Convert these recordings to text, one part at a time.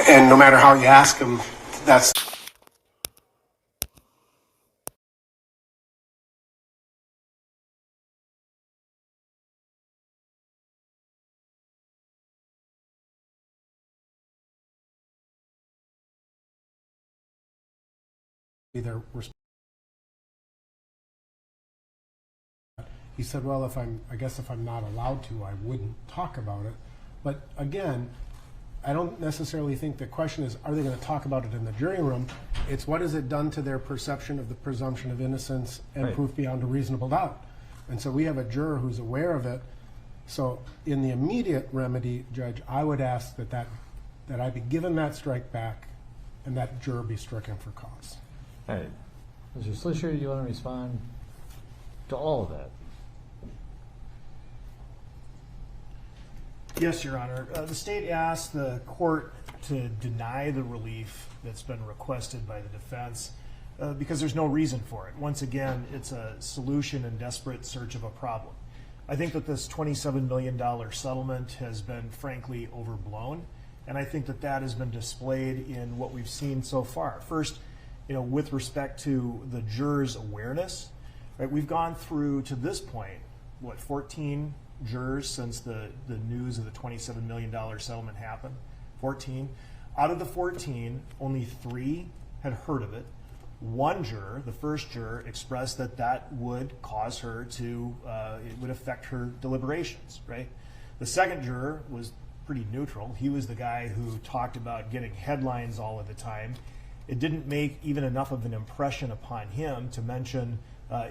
And no matter how you ask them, that's their response. He said, well, I guess if I'm not allowed to, I wouldn't talk about it. But again, I don't necessarily think the question is, are they going to talk about it in the jury room? It's what has it done to their perception of the presumption of innocence and proof beyond a reasonable doubt? And so we have a juror who's aware of it. So in the immediate remedy, Judge, I would ask that I be given that strike back and that juror be stricken for cause. All right. Mr. Slisher, do you want to respond to all of that? Yes, Your Honor. The state asked the court to deny the relief that's been requested by the defense because there's no reason for it. Once again, it's a solution in desperate search of a problem. I think that this $27 million settlement has been frankly overblown, and I think that that has been displayed in what we've seen so far. First, with respect to the jurors' awareness, right, we've gone through to this point, 14 jurors since the news of the $27 million settlement happened. 14. Out of the 14, only 3 had heard of it. One juror, the first juror, expressed that would cause her to, it would affect her deliberations, right? The second juror was pretty neutral. He was the guy who talked about getting headlines all of the time. It didn't make even enough of an impression upon him to mention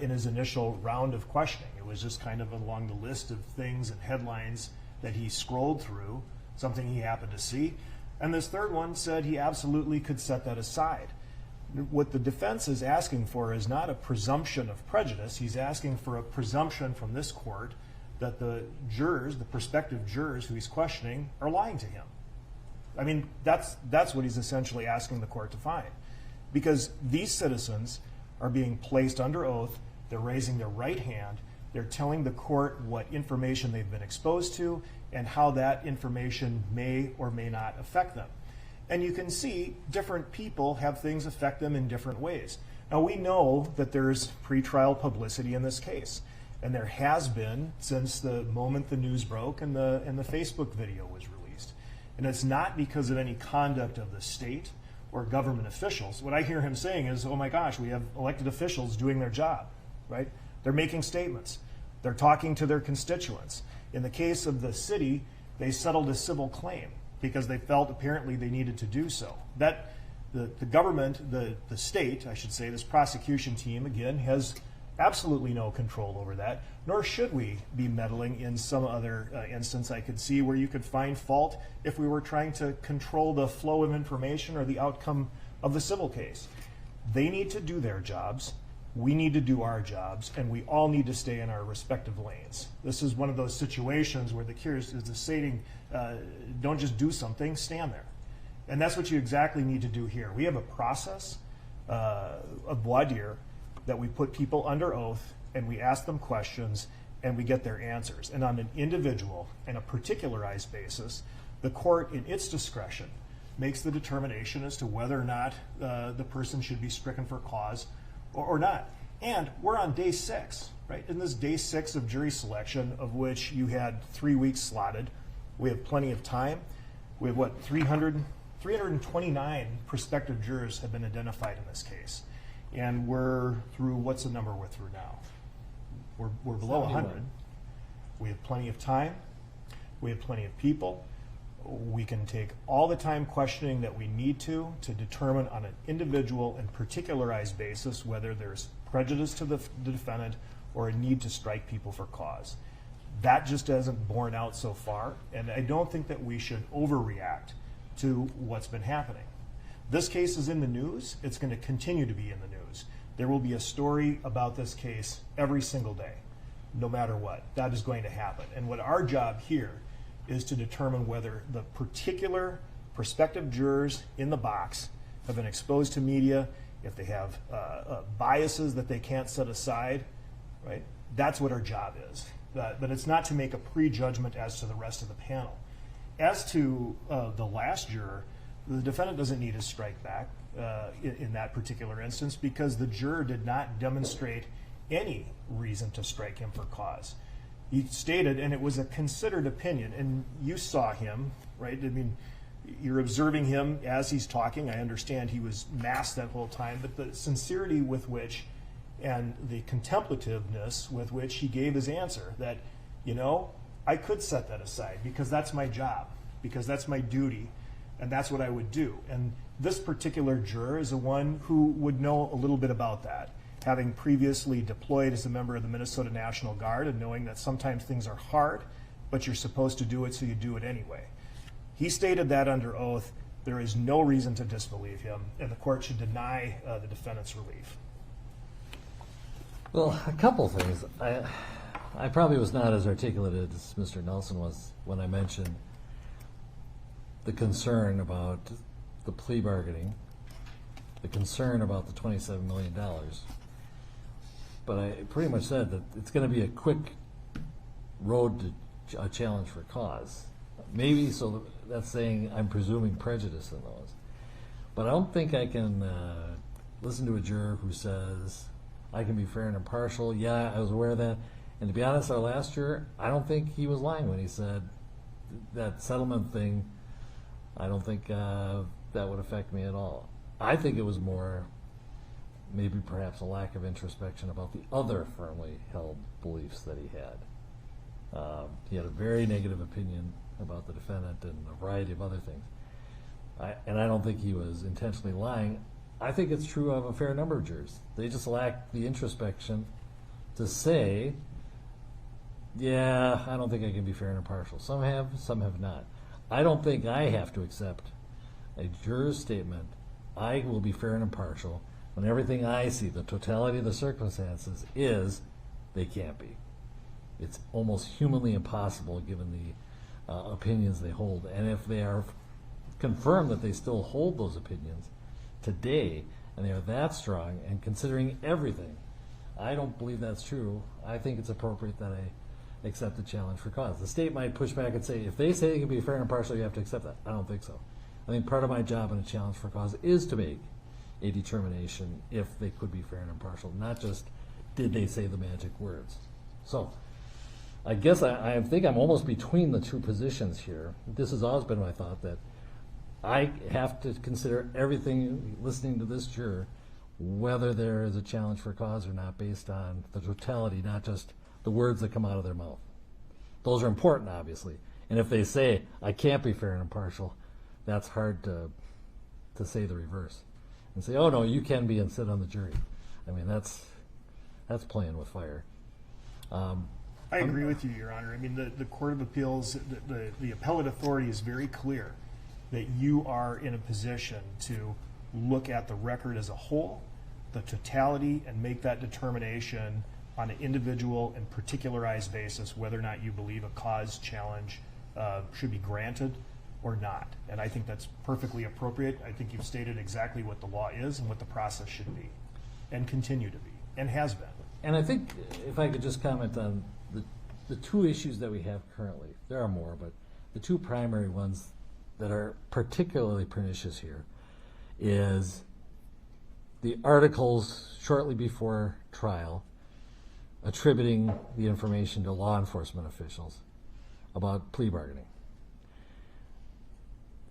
in his initial round of questioning. It was just kind of along the list of things and headlines that he scrolled through, something he happened to see. And this third one said he absolutely could set that aside. What the defense is asking for is not a presumption of prejudice. He's asking for a presumption from this court that the jurors, the prospective jurors who he's questioning, are lying to him. I mean, that's what he's essentially asking the court to find. Because these citizens are being placed under oath, they're raising their right hand, they're telling the court what information they've been exposed to and how that information may or may not affect them. And you can see different people have things affect them in different ways. Now we know that there's pretrial publicity in this case, and there has been since the moment the news broke and the Facebook video was released. And it's not because of any conduct of the state or government officials. What I hear him saying is, oh my gosh, we have elected officials doing their job, right? They're making statements. They're talking to their constituents. In the case of the city, they settled a civil claim because they felt apparently they needed to do so. That the government, the state, I should say, this prosecution team, again, has absolutely no control over that, nor should we be meddling in some other instance I could see where you could find fault if we were trying to control the flow of information or the outcome of the civil case. They need to do their jobs, we need to do our jobs, and we all need to stay in our respective lanes. This is one of those situations where the cure is the saying, don't just do something, stand there. And that's what you exactly need to do here. We have a process of voir dire that we put people under oath and we ask them questions and we get their answers. And on an individual and a particularized basis, the court in its discretion makes the determination as to whether or not the person should be stricken for cause or not. And we're on day 6, right? In this day 6 of jury selection, of which you had 3 weeks slotted, we have plenty of time. We have 329 prospective jurors have been identified in this case. And we're through, what's the number we're through now? We're below 100. We have plenty of time. We have plenty of people. We can take all the time questioning that we need to determine on an individual and particularized basis whether there's prejudice to the defendant or a need to strike people for cause. That just hasn't borne out so far, and I don't think that we should overreact to what's been happening. This case is in the news. It's going to continue to be in the news. There will be a story about this case every single day, no matter what. That is going to happen. And what our job here is to determine whether the particular prospective jurors in the box have been exposed to media, if they have biases that they can't set aside, right? That's what our job is. But it's not to make a prejudgment as to the rest of the panel. As to the last juror, The defendant doesn't need a strike back in that particular instance because the juror did not demonstrate any reason to strike him for cause. He stated, and it was a considered opinion, and you saw him, right? I mean, you're observing him as he's talking. I understand he was masked that whole time, but the sincerity with which and the contemplativeness with which he gave his answer that, you know, I could set that aside because that's my job, because that's my duty, and that's what I would do. And this particular juror is the one who would know a little bit about that, having previously deployed as a member of the Minnesota National Guard and knowing that sometimes things are hard, but you're supposed to do it, so you do it anyway. He stated that under oath. There is no reason to disbelieve him, and the court should deny the defendant's relief. Well, a couple things. I probably was not as articulate as Mr. Nelson was when I mentioned the concern about the plea bargaining, the concern about the $27 million. But I pretty much said that it's going to be a quick road to a challenge for cause. Maybe, so that's saying I'm presuming prejudice in those. But I don't think I can listen to a juror who says, I can be fair and impartial. Yeah, I was aware of that. And to be honest, our last juror, I don't think he was lying when he said that settlement thing, I don't think that would affect me at all. I think it was more maybe perhaps a lack of introspection about the other firmly held beliefs that he had. He had a very negative opinion about the defendant and a variety of other things. And I don't think he was intentionally lying. I think it's true of a fair number of jurors. They just lack the introspection to say, yeah, I don't think I can be fair and impartial. Some have not. I don't think I have to accept a juror's statement, I will be fair and impartial, when everything I see, the totality of the circumstances, is they can't be. It's almost humanly impossible given the opinions they hold. And if they are confirmed that they still hold those opinions today, and they are that strong, and considering everything, I don't believe that's true. I think it's appropriate that I accept the challenge for cause. The state might push back and say, if they say they can be fair and impartial, you have to accept that. I don't think so. I think part of my job in a challenge for cause is to make a determination if they could be fair and impartial, not just did they say the magic words. So I guess I think I'm almost between the two positions here. This has always been my thought, that I have to consider everything listening to this juror, whether there is a challenge for cause or not, based on the totality, not just the words that come out of their mouth. Those are important, obviously. And if they say, I can't be fair and impartial, that's hard to say the reverse. And say, oh no, you can be, and sit on the jury. I mean, that's playing with fire. I agree with you, Your Honor. I mean, the Court of Appeals, the appellate authority is very clear that you are in a position to look at the record as a whole, the totality, and make that determination on an individual and particularized basis whether or not you believe a cause challenge should be granted or not. And I think that's perfectly appropriate. I think you've stated exactly what the law is and what the process should be, and continue to be, and has been. And I think, if I could just comment on the two issues that we have currently, there are more, but the two primary ones that are particularly pernicious here is the articles shortly before trial attributing the information to law enforcement officials about plea bargaining.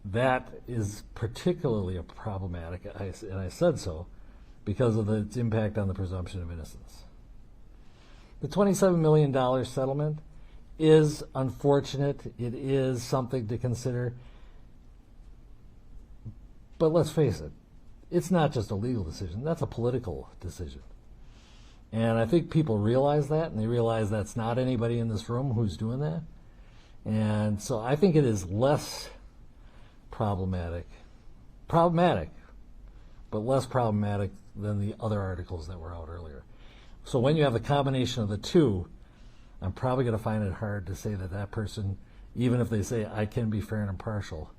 That is particularly problematic, and I said so, because of its impact on the presumption of innocence. The $27 million settlement is unfortunate. It is something to consider. But let's face it, it's not just a legal decision. That's a political decision. And I think people realize that, and they realize that's not anybody in this room who's doing that. And so I think it is less problematic, but less problematic than the other articles that were out earlier. So when you have the combination of the two, I'm probably going to find it hard to say that that person, even if they say I can be fair and impartial,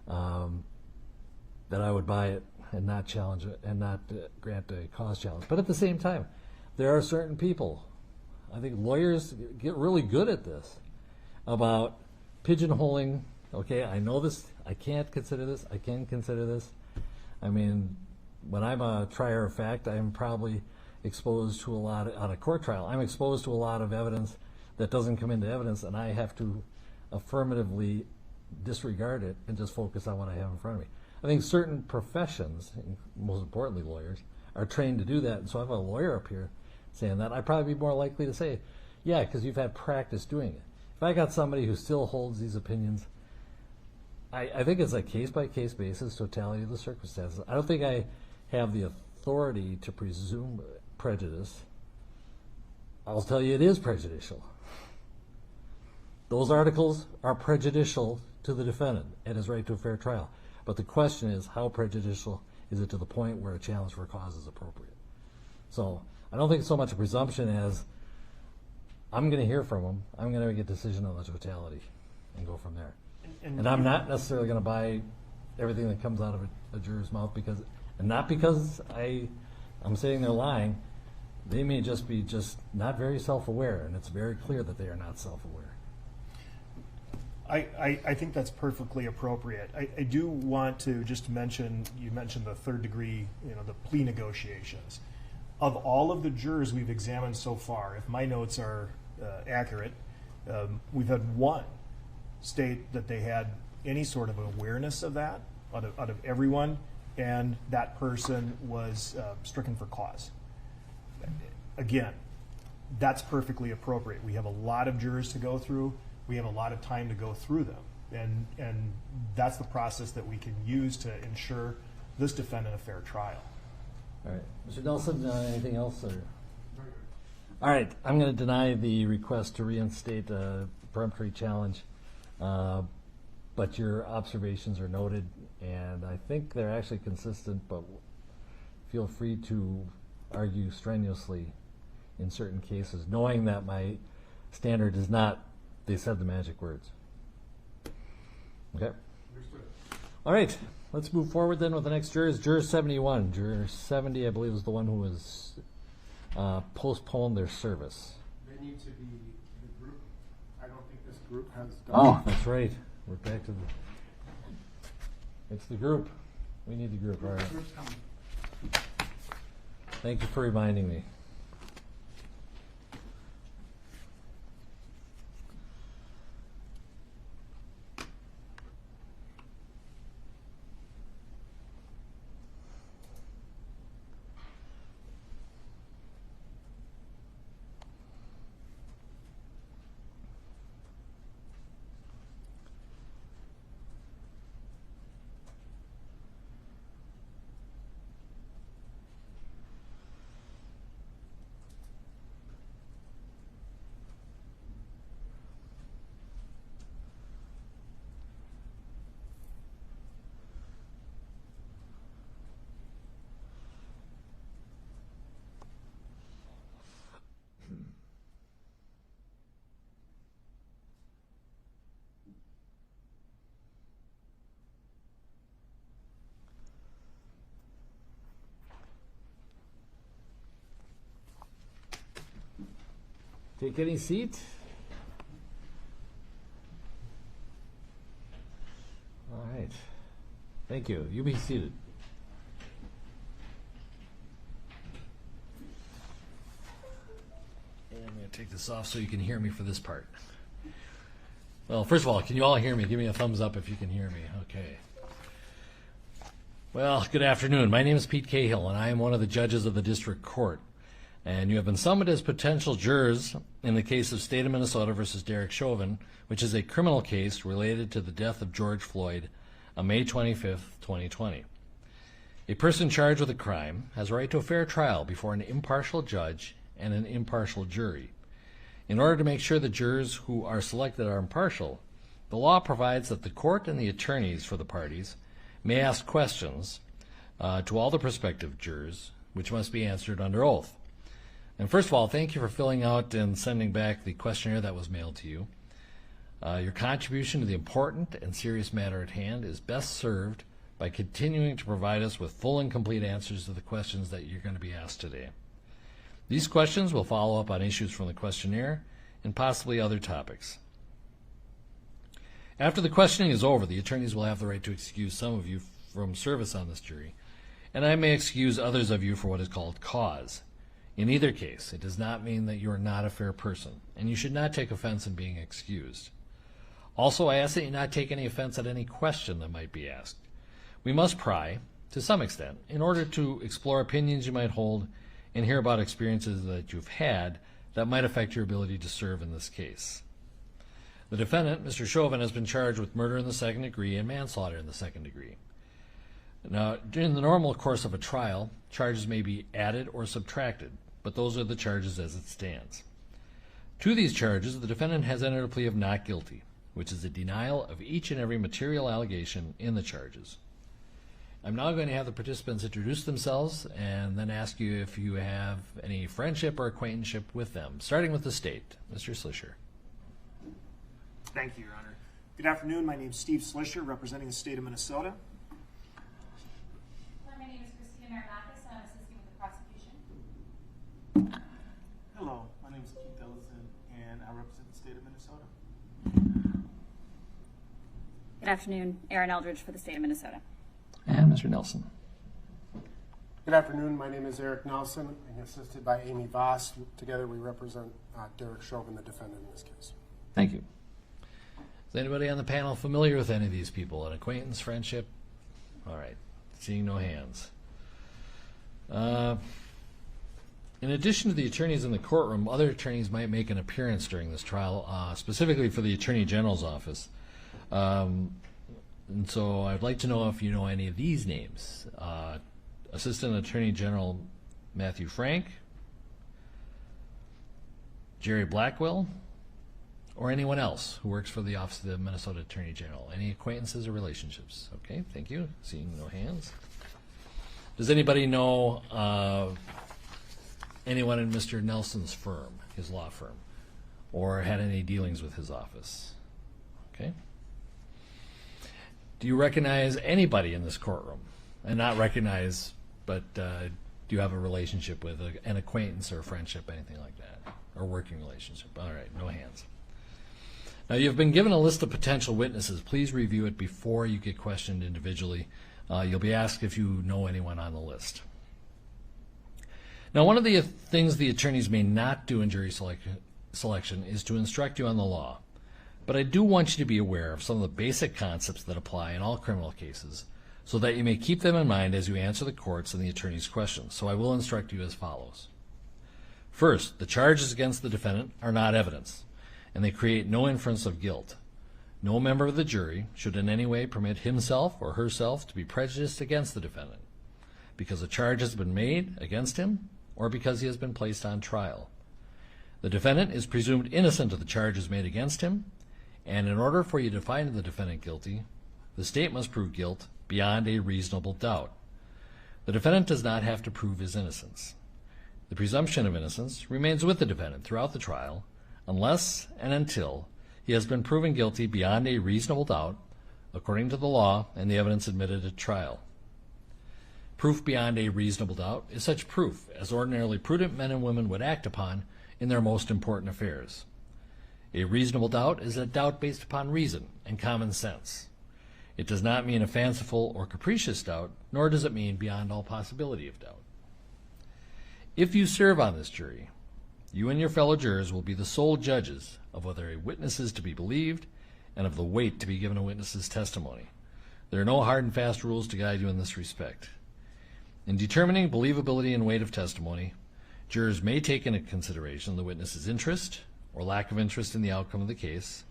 that I would buy it and not challenge it and not grant a cause challenge. But at the same time, there are certain people, I think lawyers get really good at this, about pigeonholing Okay, I know this, I can't consider this, I can consider this. I mean, when I'm a trier of fact, I'm probably exposed to a lot, on a court trial, I'm exposed to a lot of evidence that doesn't come into evidence, and I have to affirmatively disregard it and just focus on what I have in front of me. I think certain professions, most importantly lawyers, are trained to do that, and so I have a lawyer up here saying that, I'd probably be more likely to say, yeah, because you've had practice doing it. If I got somebody who still holds these opinions, I think it's a case-by-case basis, totality of the circumstances. I don't think I have the authority to presume prejudice. I'll tell you it is prejudicial. Those articles are prejudicial to the defendant and his right to a fair trial. But the question is, how prejudicial is it to the point where a challenge for cause is appropriate? So I don't think so much a presumption as, I'm going to hear from him, I'm going to make a decision on the totality and go from there. And I'm not necessarily going to buy everything that comes out of a juror's mouth, because, and not because I'm saying they're lying. They may just be not very self-aware, and it's very clear that they are not self-aware. I think that's perfectly appropriate. I do want to just mention, you mentioned the third degree, the plea negotiations. Of all of the jurors we've examined so far, if my notes are accurate, we've had one state that they had any sort of awareness of that out of everyone, and that person was stricken for cause. Again, that's perfectly appropriate. We have a lot of jurors to go through. We have a lot of time to go through them, and that's the process that we can use to ensure this defendant a fair trial. All right, Mr. Nelson, anything else? Or? All right, I'm going to deny the request to reinstate a peremptory challenge, but your observations are noted, and I think they're actually consistent, but feel free to argue strenuously in certain cases, knowing that my standard is not, they said the magic words. Okay. Understood. All right, let's move forward then with the next juror. Is Juror 71. Juror 70, I believe, is the one who was postponed their service. They need to be the group. I don't think this group has done. Oh, that's right. We're back to it's the group. We need the group. All right. Thank you for reminding me. Take any seat. All right. Thank you. You be seated. And I'm going to take this off so you can hear me for this part. Well, first of all, can you all hear me? Give me a thumbs up if you can hear me. Okay. Well, good afternoon. My name is Pete Cahill, and I am one of the judges of the District Court. And you have been summoned as potential jurors in the case of State of Minnesota versus Derek Chauvin, which is a criminal case related to the death of George Floyd on May 25th, 2020. A person charged with a crime has a right to a fair trial before an impartial judge and an impartial jury. In order to make sure the jurors who are selected are impartial, the law provides that the court and the attorneys for the parties may ask questions to all the prospective jurors, which must be answered under oath. And first of all, thank you for filling out and sending back the questionnaire that was mailed to you. Your contribution to the important and serious matter at hand is best served by continuing to provide us with full and complete answers to the questions that you're going to be asked today. These questions will follow up on issues from the questionnaire and possibly other topics. After the questioning is over, the attorneys will have the right to excuse some of you from service on this jury, and I may excuse others of you for what is called cause. In either case, it does not mean that you are not a fair person, and you should not take offense in being excused. Also, I ask that you not take any offense at any question that might be asked. We must pry, to some extent, in order to explore opinions you might hold and hear about experiences that you've had that might affect your ability to serve in this case. The defendant, Mr. Chauvin, has been charged with murder in the second degree and manslaughter in the second degree. Now, during the normal course of a trial, charges may be added or subtracted, but those are the charges as it stands. To these charges, the defendant has entered a plea of not guilty, which is a denial of each and every material allegation in the charges. I'm now going to have the participants introduce themselves and then ask you if you have any friendship or acquaintanceship with them, starting with the state. Mr. Slisher. Thank you, Your Honor. Good afternoon. My name is Steve Slisher, representing the state of Minnesota. Hi, my name is Christina Marinakis, and I'm assisting with the prosecution. Hello, my name is Keith Ellison, and I represent the state of Minnesota. Good afternoon. Erin Eldridge for the state of Minnesota. And Mr. Nelson. Good afternoon. My name is Eric Nelson. I'm assisted by Amy Voss. Together we represent Derek Chauvin, the defendant in this case. Thank you. Is anybody on the panel familiar with any of these people? An acquaintance, friendship? All right. Seeing no hands. In addition to the attorneys in the courtroom, other attorneys might make an appearance during this trial, specifically for the Attorney General's office. And so I'd like to know if you know any of these names. Assistant Attorney General Matthew Frank, Jerry Blackwell, or anyone else who works for the Office of the Minnesota Attorney General. Any acquaintances or relationships? Okay, thank you. Seeing no hands. Does anybody know anyone in Mr. Nelson's firm, his law firm, or had any dealings with his office? Okay. Do you recognize anybody in this courtroom? And not recognize, but do you have a relationship with an acquaintance or a friendship, anything like that? Or working relationship? All right, no hands. Now, you've been given a list of potential witnesses. Please review it before you get questioned individually. You'll be asked if you know anyone on the list. Now, one of the things the attorneys may not do in jury selection is to instruct you on the law. But I do want you to be aware of some of the basic concepts that apply in all criminal cases so that you may keep them in mind as you answer the court's and the attorney's questions. So I will instruct you as follows. First, the charges against the defendant are not evidence, and they create no inference of guilt. No member of the jury should in any way permit himself or herself to be prejudiced against the defendant because a charge has been made against him or because he has been placed on trial. The defendant is presumed innocent of the charges made against him, and in order for you to find the defendant guilty, the state must prove guilt beyond a reasonable doubt. The defendant does not have to prove his innocence. The presumption of innocence remains with the defendant throughout the trial unless and until he has been proven guilty beyond a reasonable doubt according to the law and the evidence admitted at trial. Proof beyond a reasonable doubt is such proof as ordinarily prudent men and women would act upon in their most important affairs. A reasonable doubt is a doubt based upon reason and common sense. It does not mean a fanciful or capricious doubt, nor does it mean beyond all possibility of doubt. If you serve on this jury, you and your fellow jurors will be the sole judges of whether a witness is to be believed and of the weight to be given a witness's testimony. There are no hard and fast rules to guide you in this respect. In determining believability and weight of testimony, jurors may take into consideration the witness's interest or lack of interest in the outcome of the case,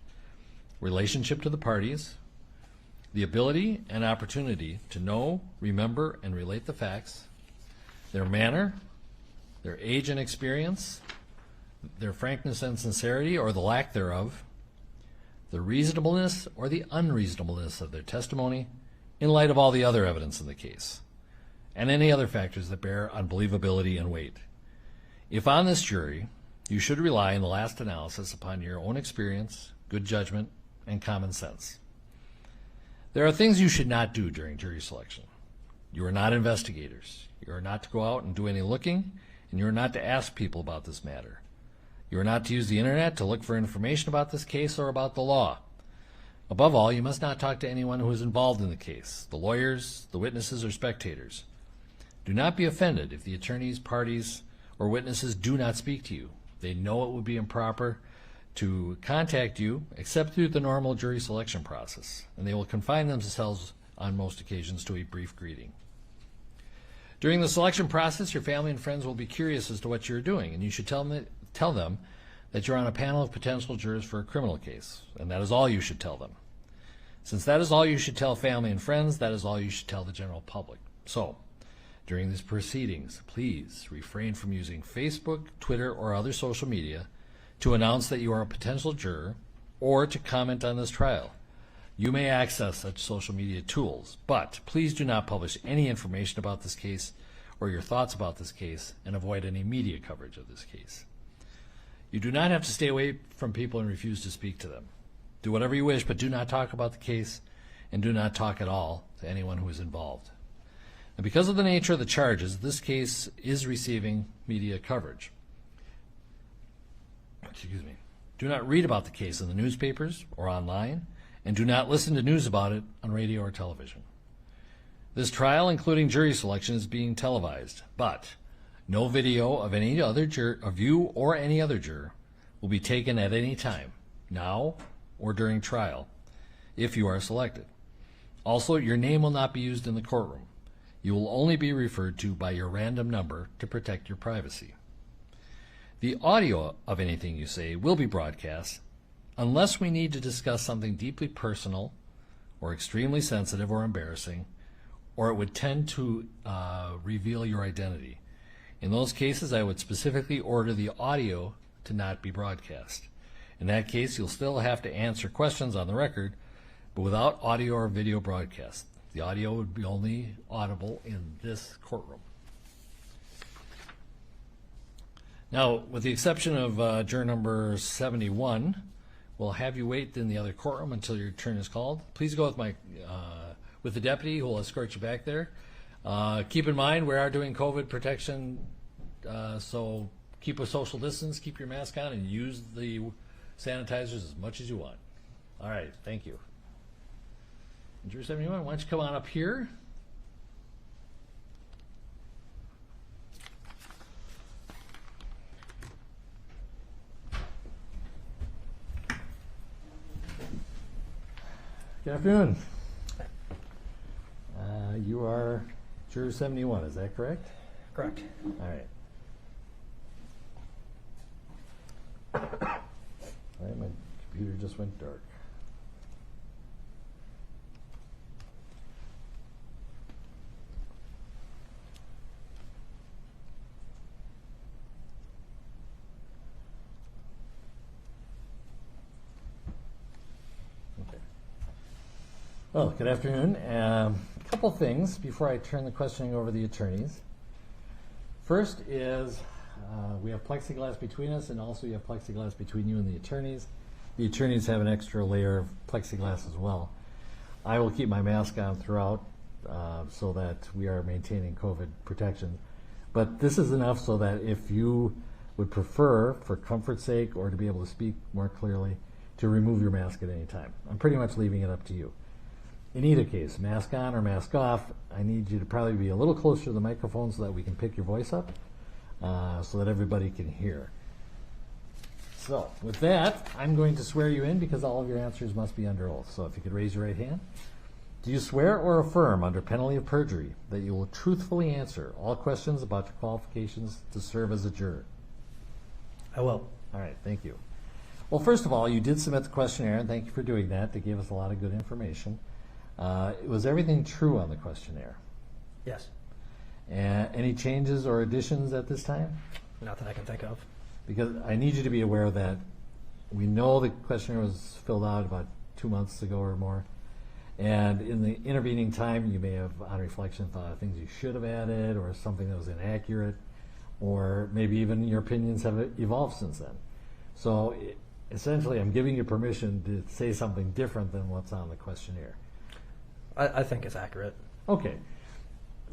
relationship to the parties, the ability and opportunity to know, remember, and relate the facts, their manner, their age and experience, their frankness and sincerity or the lack thereof, the reasonableness or the unreasonableness of their testimony in light of all the other evidence in the case, and any other factors that bear on believability and weight. If on this jury, you should rely in the last analysis upon your own experience, good judgment, and common sense. There are things you should not do during jury selection. You are not investigators. You are not to go out and do any looking, and you are not to ask people about this matter. You are not to use the internet to look for information about this case or about the law. Above all, you must not talk to anyone who is involved in the case, the lawyers, the witnesses, or spectators. Do not be offended if the attorneys, parties, or witnesses do not speak to you. They know it would be improper to contact you except through the normal jury selection process, and they will confine themselves on most occasions to a brief greeting. During the selection process, your family and friends will be curious as to what you're doing, and you should tell them that you're on a panel of potential jurors for a criminal case, and that is all you should tell them. Since that is all you should tell family and friends, that is all you should tell the general public. So, during these proceedings, please refrain from using Facebook, Twitter, or other social media to announce that you are a potential juror or to comment on this trial. You may access such social media tools, but please do not publish any information about this case or your thoughts about this case, and avoid any media coverage of this case. You do not have to stay away from people and refuse to speak to them. Do whatever you wish, but do not talk about the case, and do not talk at all to anyone who is involved. And because of the nature of the charges, this case is receiving media coverage. Excuse me. Do not read about the case in the newspapers or online, and do not listen to news about it on radio or television. This trial, including jury selection, is being televised, but no video of any other juror, of you or any other juror, will be taken at any time, now or during trial, if you are selected. Also, your name will not be used in the courtroom. You will only be referred to by your random number to protect your privacy. The audio of anything you say will be broadcast unless we need to discuss something deeply personal or extremely sensitive or embarrassing, or it would tend to reveal your identity. In those cases, I would specifically order the audio to not be broadcast. In that case, you'll still have to answer questions on the record, but without audio or video broadcast. The audio would be only audible in this courtroom. Now, with the exception of juror number 71, we'll have you wait in the other courtroom until your turn is called. Please go with the deputy who will escort you back there. Keep in mind, we are doing COVID protection, so keep a social distance, keep your mask on, and use the sanitizers as much as you want. All right, thank you. Juror 71, why don't you come on up here? Good afternoon. You are juror 71, is that correct? Correct. All right. All right, my computer just went dark. Okay. Well, good afternoon. A couple things before I turn the questioning over to the attorneys. First is we have plexiglass between us, and also you have plexiglass between you and the attorneys. The attorneys have an extra layer of plexiglass as well. I will keep my mask on throughout so that we are maintaining COVID protection. But this is enough so that if you would prefer, for comfort's sake or to be able to speak more clearly, to remove your mask at any time. I'm pretty much leaving it up to you. In either case, mask on or mask off, I need you to probably be a little closer to the microphone so that we can pick your voice up, so that everybody can hear. So, with that, I'm going to swear you in because all of your answers must be under oath. So if you could raise your right hand. Do you swear or affirm under penalty of perjury that you will truthfully answer all questions about your qualifications to serve as a juror? I will. All right, thank you. Well, first of all, you did submit the questionnaire, and thank you for doing that. They gave us a lot of good information. Was everything true on the questionnaire? Yes. Any changes or additions at this time? Not that I can think of. Because I need you to be aware that we know the questionnaire was filled out about 2 months ago or more. And in the intervening time, you may have, on reflection, thought of things you should have added or something that was inaccurate, or maybe even your opinions have evolved since then. So essentially, I'm giving you permission to say something different than what's on the questionnaire. I think it's accurate. Okay.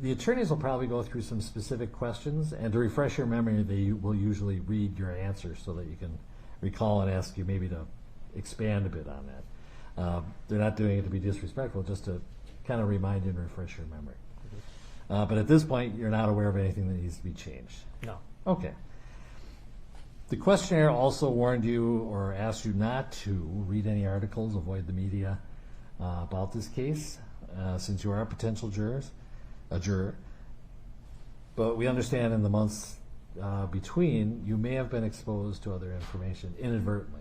The attorneys will probably go through some specific questions, and to refresh your memory, they will usually read your answers so that you can recall and ask you maybe to expand a bit on that. They're not doing it to be disrespectful, just to kind of remind you and refresh your memory. But at this point, you're not aware of anything that needs to be changed. No. Okay. The questionnaire also warned you or asked you not to read any articles, avoid the media about this case, since you are a potential juror. But we understand in the months between, you may have been exposed to other information inadvertently.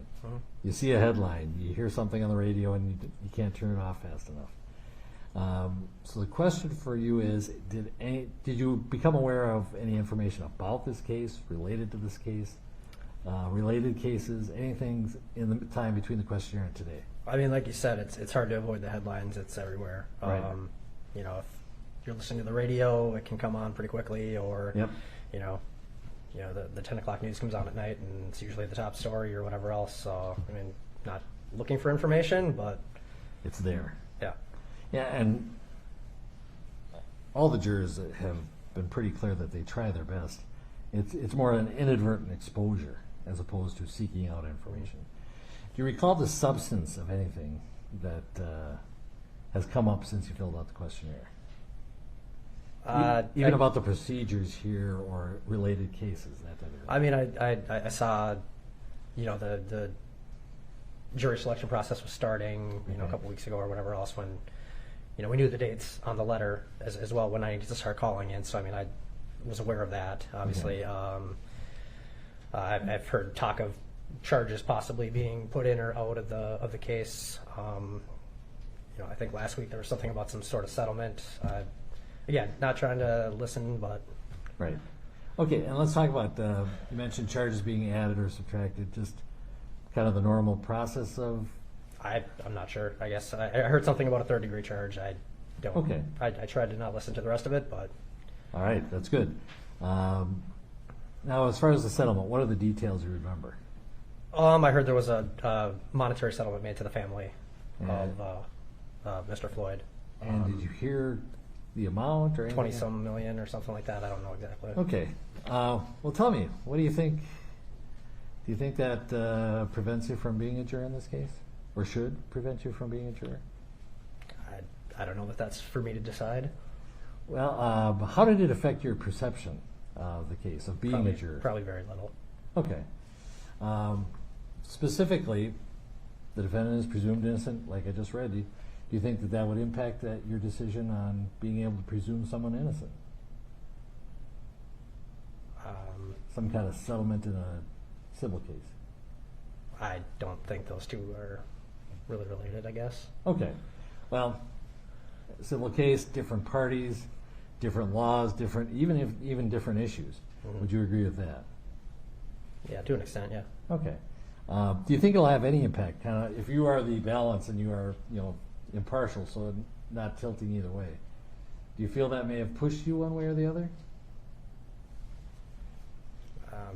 You see a headline, you hear something on the radio, and you can't turn it off fast enough. So the question for you is, did you become aware of any information about this case, related to this case, related cases, anything in the time between the questionnaire and today? I mean, like you said, it's hard to avoid the headlines. It's everywhere. Right. You know, if you're listening to the radio, it can come on pretty quickly, or Yep. you know, the 10 o'clock news comes on at night, and it's usually the top story or whatever else. So, I mean, not looking for information, but It's there. yeah. Yeah, and all the jurors have been pretty clear that they try their best. It's more an inadvertent exposure as opposed to seeking out information. Do you recall the substance of anything that has come up since you filled out the questionnaire? Even about the procedures here or related cases, that type of thing. I mean, I saw, you know, the jury selection process was starting, you know, a couple weeks ago or whatever else, when, you know, we knew the dates on the letter as well when I needed to start calling in. So, I mean, I was aware of that, obviously. I've heard talk of charges possibly being put in or out of the case. You know, I think last week there was something about some sort of settlement. Again, not trying to listen, but Right. Okay, and let's talk about, you mentioned charges being added or subtracted, just kind of the normal process of, I'm not sure. I guess I heard something about a third-degree charge. I don't. Okay. I tried to not listen to the rest of it, but all right, that's good. Now, as far as the settlement, what are the details you remember? I heard there was a monetary settlement made to the family And- of Mr. Floyd. And did you hear the amount or anything? 20-some million or something like that. I don't know exactly. Okay. Well, tell me, what do you think? Do you think that prevents you from being a juror in this case? Or should prevent you from being a juror? I don't know that that's for me to decide. Well, how did it affect your perception of the case, of being a juror? Probably very little. Okay. Specifically, the defendant is presumed innocent, like I just read. Do you think that that would impact your decision on being able to presume someone innocent? Some kind of settlement in a civil case? I don't think those two are really related, I guess. Okay. Well, civil case, different parties, different laws, even different issues. Mhm. Would you agree with that? Yeah, to an extent, yeah. Okay. Do you think it'll have any impact? Kind of, if you are the balance and you are, impartial, so not tilting either way. Do you feel that may have pushed you one way or the other?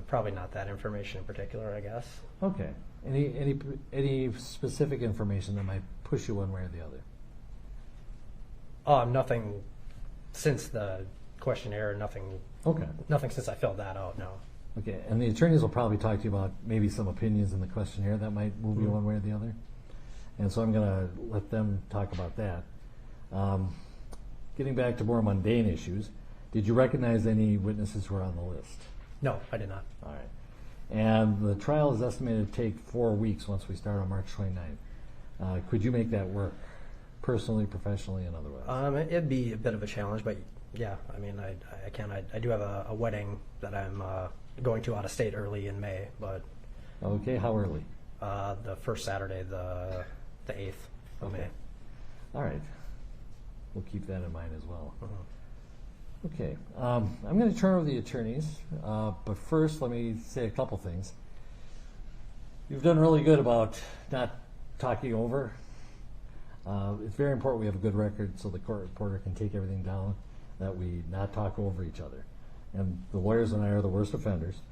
Probably not that information in particular, I guess. Okay. Any specific information that might push you one way or the other? Nothing since the questionnaire. Nothing. Okay. Nothing since I filled that out. No. Okay. And the attorneys will probably talk to you about maybe some opinions in the questionnaire that might move you Mhm. one way or the other. And so I'm going to let them talk about that. Getting back to more mundane issues, did you recognize any witnesses who were on the list? No, I did not. All right. And the trial is estimated to take 4 weeks once we start on March 29th. Could you make that work, personally, professionally, and otherwise? It'd be a bit of a challenge, but yeah, I mean, I can. I do have a wedding that I'm going to out of state early in May, but Okay, how early? the first Saturday, the 8th of May. All right. We'll keep that in mind as well. Mhm. Okay. I'm going to turn over the attorneys, but first let me say a couple things. You've done really good about not talking over. It's very important we have a good record so the court reporter can take everything down, that we not talk over each other. And the lawyers and I are the worst offenders.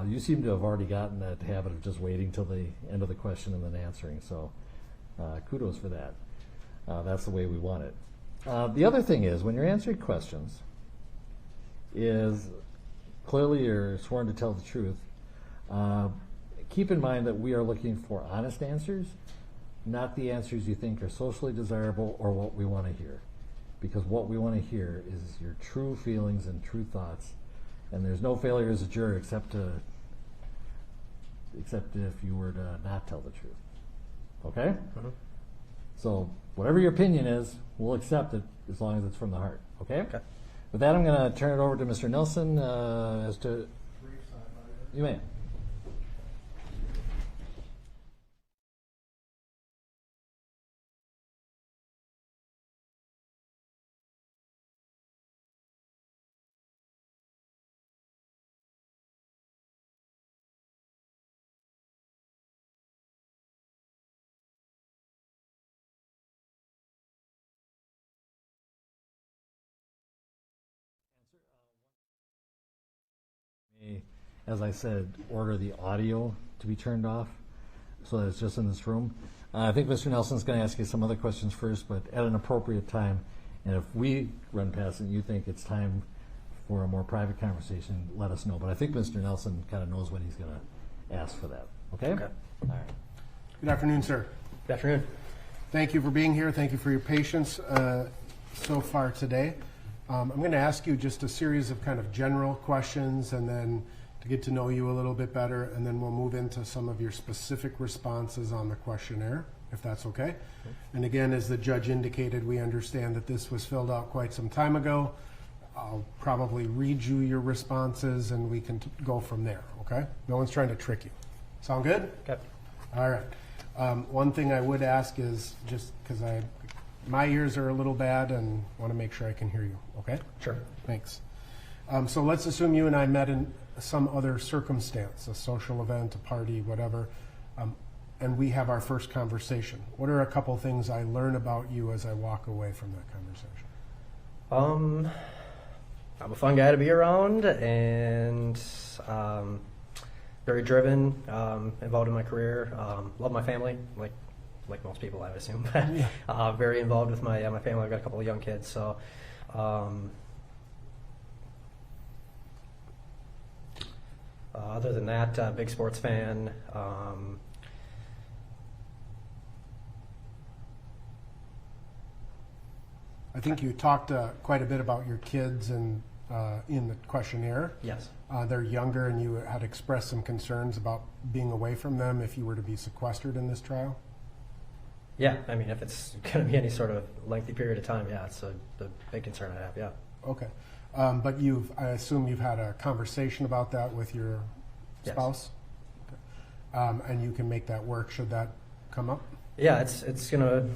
You seem to have already gotten that habit of just waiting till the end of the question and then answering, so kudos for that. That's the way we want it. The other thing is, when you're answering questions, is clearly you're sworn to tell the truth. Keep in mind that we are looking for honest answers, not the answers you think are socially desirable or what we want to hear. Because what we want to hear is your true feelings and true thoughts. And there's no failure as a juror except if you were to not tell the truth. Okay? Mhm. So whatever your opinion is, we'll accept it as long as it's from the heart. Okay? Okay. With that, I'm going to turn it over to Mr. Nelson as to... You may. As I said, order the audio to be turned off so that it's just in this room. I think Mr. Nelson's going to ask you some other questions first, but at an appropriate time. And if we run past it and you think it's time for a more private conversation, let us know. But I think Mr. Nelson kind of knows when he's going to ask for that. Okay? Okay. All right. Good afternoon, sir. Good afternoon. Thank you for being here. Thank you for your patience so far today. I'm going to ask you just a series of kind of general questions and then to get to know you a little bit better, and then we'll move into some of your specific responses on the questionnaire, if that's okay. And again, as the judge indicated, we understand that this was filled out quite some time ago. I'll probably read you your responses and we can go from there, okay? No one's trying to trick you. Sound good? Okay. All right. One thing I would ask is just because my ears are a little bad and want to make sure I can hear you, okay? Sure. Thanks. So let's assume you and I met in some other circumstance, a social event, a party, whatever, and we have our first conversation. What are a couple things I learn about you as I walk away from that conversation? I'm a fun guy to be around and very driven, involved in my career, love my family, like most people, I would assume. Very involved with my family. I've got a couple of young kids, so other than that, big sports fan. I think you talked quite a bit about your kids and in the questionnaire. Yes. They're younger, and you had expressed some concerns about being away from them if you were to be sequestered in this trial. Yeah, I mean, if it's going to be any sort of lengthy period of time, yeah, it's a big concern I have, yeah. Okay. But I assume you've had a conversation about that with your Yes. spouse? Okay. And you can make that work should that come up? Yeah, it's going to,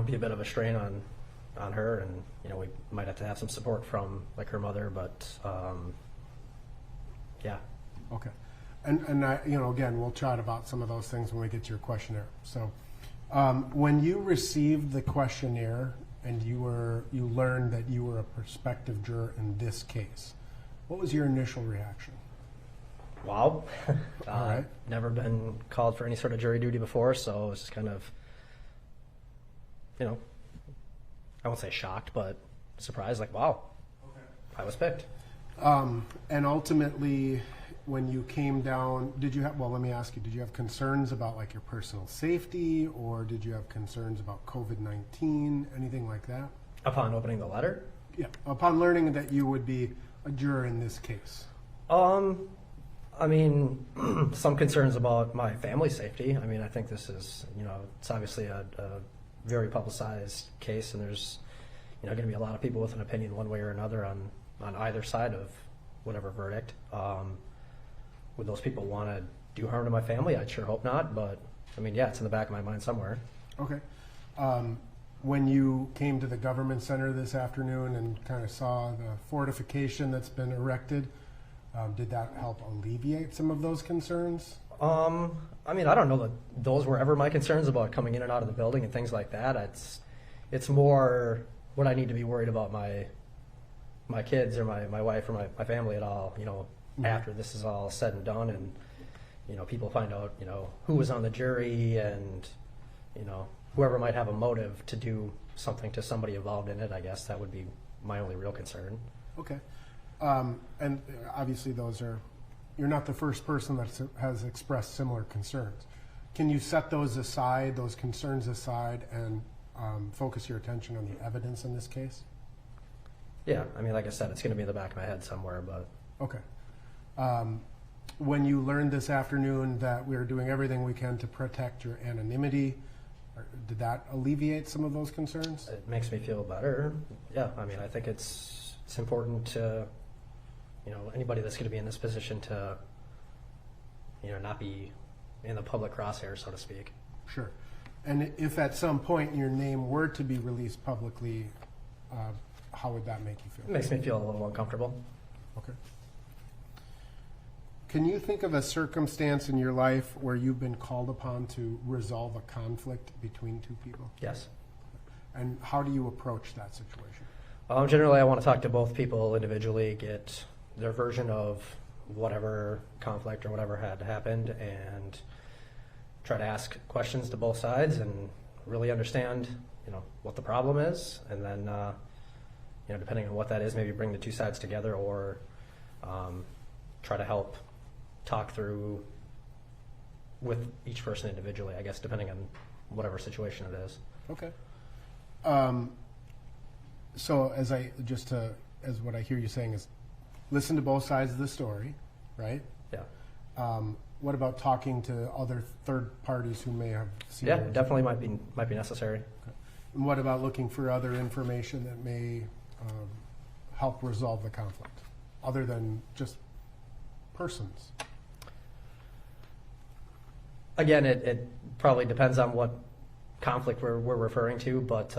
be a bit of a strain on her, and, we might have to have some support from, like, her mother, but, yeah. Okay. And I, again, we'll chat about some of those things when we get to your questionnaire. So when you received the questionnaire and you learned that you were a prospective juror in this case, what was your initial reaction? Wow. All right. Never been called for any sort of jury duty before, so it was just kind of, I won't say shocked, but surprised, like, wow, okay. I was picked. And ultimately, when you came down, let me ask you, did you have concerns about like your personal safety, or did you have concerns about COVID-19, anything like that? Upon opening the letter? Yeah, upon learning that you would be a juror in this case. I mean, some concerns about my family's safety. I mean, I think this is, it's obviously a very publicized case, and there's, going to be a lot of people with an opinion one way or another on either side of whatever verdict. Would those people want to do harm to my family? I'd sure hope not, but I mean, yeah, it's in the back of my mind somewhere. Okay. When you came to the government center this afternoon and kind of saw the fortification that's been erected, did that help alleviate some of those concerns? I mean, I don't know that those were ever my concerns about coming in and out of the building and things like that. It's more what I need to be worried about my kids or my wife or my family at all, after this is all said and done, and, people find out, who was on the jury, and, whoever might have a motive to do something to somebody involved in it. I guess that would be my only real concern. Okay. And obviously you're not the first person that has expressed similar concerns. Can you set those aside, those concerns aside, and focus your attention on the evidence in this case? Yeah, I mean, like I said, it's going to be in the back of my head somewhere, but Okay. When you learned this afternoon that we are doing everything we can to protect your anonymity, did that alleviate some of those concerns? it makes me feel better. Yeah, I mean, I think it's important to, anybody that's going to be in this position to, not be in the public crosshair, so to speak. Sure. And if at some point your name were to be released publicly, how would that make you It feel? makes me feel a little uncomfortable. Okay. Can you think of a circumstance in your life where you've been called upon to resolve a conflict between two people? Yes. And how do you approach that situation? Generally, I want to talk to both people individually, get their version of whatever conflict or whatever had happened, and try to ask questions to both sides and really understand, what the problem is, and then, depending on what that is, maybe bring the two sides together, or try to help talk through with each person individually, I guess, depending on whatever situation it is. Okay. So as what I hear you saying is listen to both sides of the story, right? Yeah. What about talking to other third parties who may have seen Yeah, yours? definitely might be necessary. And what about looking for other information that may help resolve the conflict, other than just persons? Again, it probably depends on what conflict we're referring to, but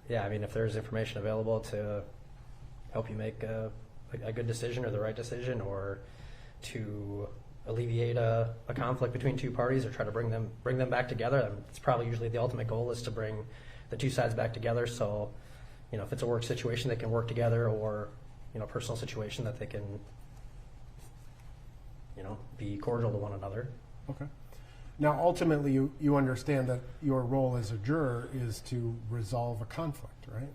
yeah, I mean, if there's information available to help you make a good decision or the right decision, or to alleviate a conflict between two parties, or try to bring them back together, it's probably usually the ultimate goal is to bring the two sides back together. So, if it's a work situation, they can work together, or personal situation that they can be cordial to one another. Okay. Now, ultimately, you understand that your role as a juror is to resolve a conflict, right?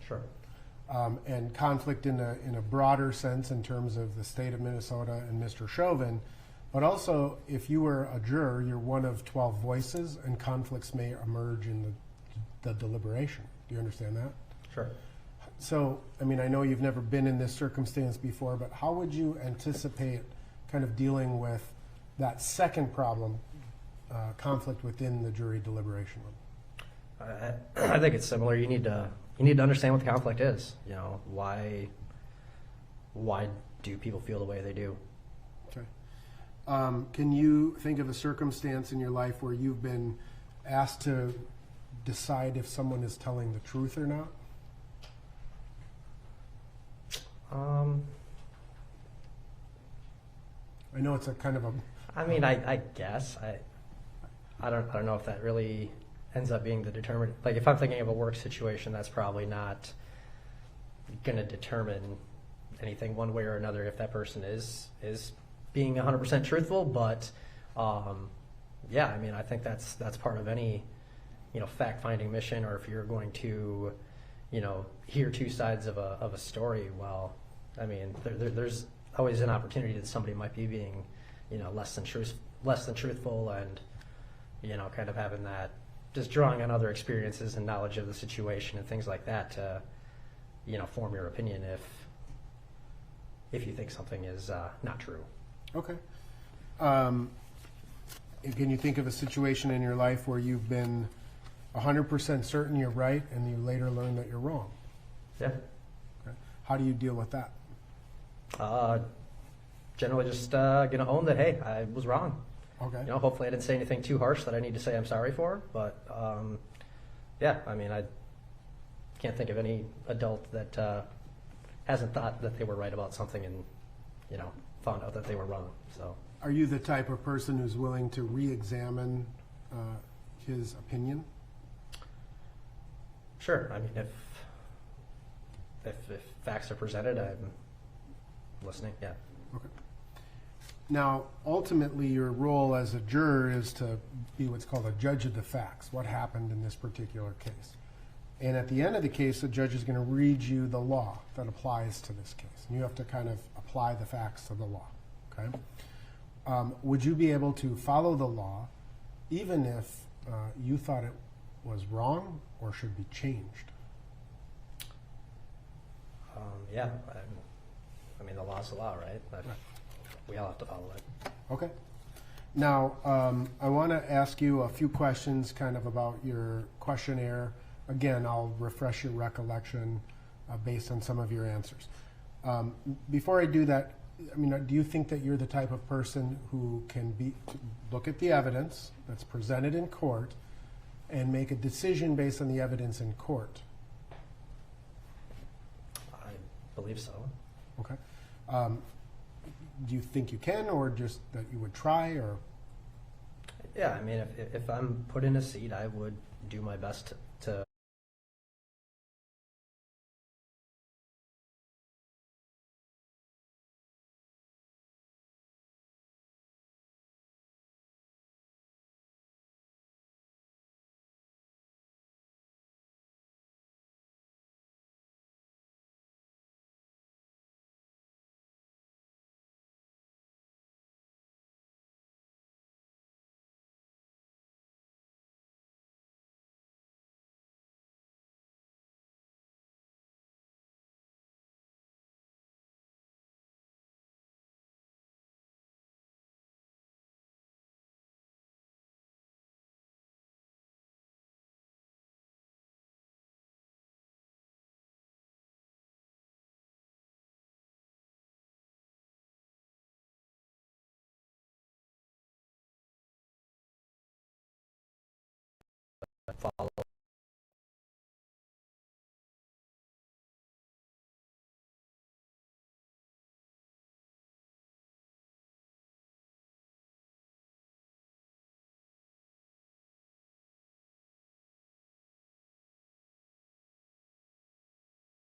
Sure. And conflict in a broader sense in terms of the state of Minnesota and Mr. Chauvin, but also if you were a juror, you're one of 12 voices, and conflicts may emerge in the deliberation. Do you understand that? Sure. So, I mean, I know you've never been in this circumstance before, but how would you anticipate kind of dealing with that second problem, conflict within the jury deliberation room? I think it's similar. You need to understand what the conflict is. Why do people feel the way they do? Okay. Can you think of a circumstance in your life where you've been asked to decide if someone is telling the truth or not? I know it's a kind of a. I mean, I guess I don't know if that really ends up being the determinant. Like, if I'm thinking of a work situation, that's probably not going to determine anything one way or another if that person is being 100% truthful. But yeah, I mean, I think that's part of any fact-finding mission, or if you're going to hear two sides of a story. Well, I mean, there's always an opportunity that somebody might be being less than truthful, and kind of having that, just drawing on other experiences and knowledge of the situation and things like that to form your opinion if you think something is not true. Okay. Can you think of a situation in your life where you've been 100% certain you're right and you later learn that you're wrong? Yeah. Okay. How do you deal with that? Generally just gonna own that, hey, I was wrong. Okay. Hopefully I didn't say anything too harsh that I need to say I'm sorry for, but yeah, I mean, I can't think of any adult that hasn't thought that they were right about something and found out that they were wrong. So, Are you the type of person who's willing to re-examine his opinion? sure. I mean, if facts are presented, I'm listening. Yeah. Okay. Now, ultimately, your role as a juror is to be what's called a judge of the facts, what happened in this particular case. And at the end of the case, the judge is going to read you the law that applies to this case. And you have to kind of apply the facts to the law, okay? Would you be able to follow the law even if you thought it was wrong or should be changed? Yeah, I mean, the law's the law, right? But we all have to follow it. Okay. Now, I want to ask you a few questions kind of about your questionnaire. Again, I'll refresh your recollection based on some of your answers. Before I do that, I mean, do you think that you're the type of person who can look at the evidence that's presented in court and make a decision based on the evidence in court? I believe so. Okay. Do you think you can, or just that you would try, or? Yeah, I mean, if I'm put in a seat, I would do my best